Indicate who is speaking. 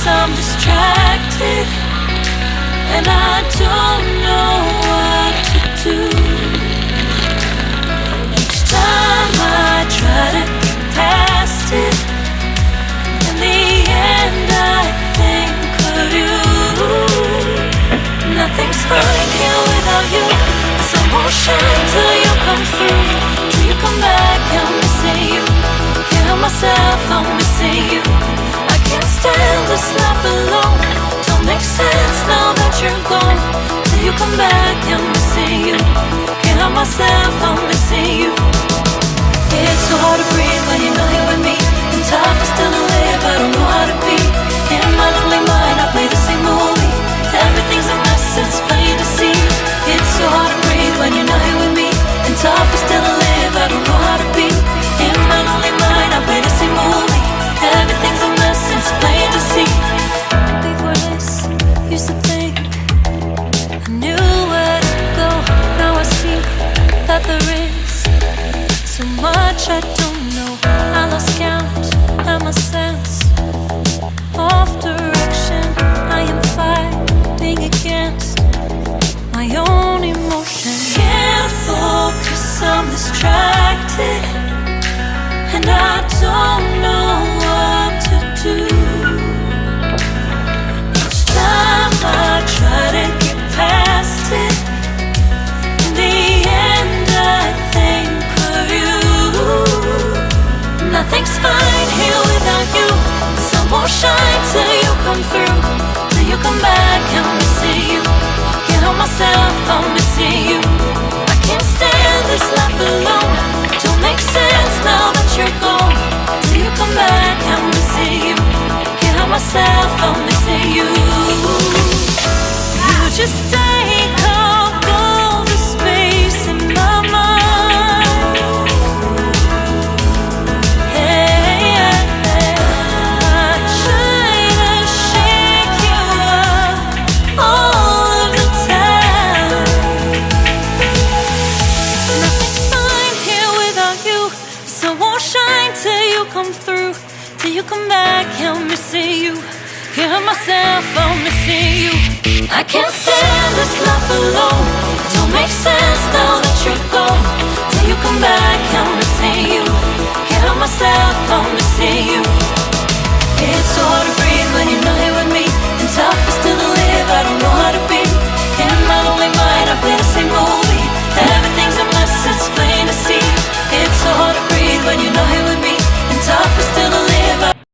Speaker 1: I'm distracted, and I don't know what to do. Each time I try to get past it, in the end I think of you. Nothing's fine here without you. The sun won't shine till you come through. Till you come back, I'm missing you. Can't help myself, I'm missing you. I can't stand this life alone. Don't make sense now that you're gone. Till you come back, I'm missing you. Can't help myself, I'm missing you. It's so hard to breathe when you're not here with me. And tough is still to live, I don't know how to be. In my lonely mind, I play the same movie. Everything's a mess, it's plain to see. It's so hard to breathe when you're not here with me. And tough is still to live, I don't know how to be. In my lonely mind, I play the same movie. Everything's a mess, it's plain to see. Before this, used to think I knew where to go. Now I see that there is so much I don't know. I lost count and my sense of direction. I am fighting against my own emotion. Can't focus, I'm distracted, and I don't know what to do. Each time I try to get past it, in the end I think of you. Nothing's fine here without you. The sun won't shine till you come through. Till you come back, I'm missing you. Can't help myself, I'm missing you. I can't stand this life alone. Don't make sense now that you're gone. Till you come back, I'm missing you. Can't help myself, I'm missing you. You just take up all the space in my mind. Hey, I try to shake you up all of the time. Nothing's fine here without you. The sun won't shine till you come through. Till you come back, I'm missing you. Can't help myself, I'm missing you. I can't stand this life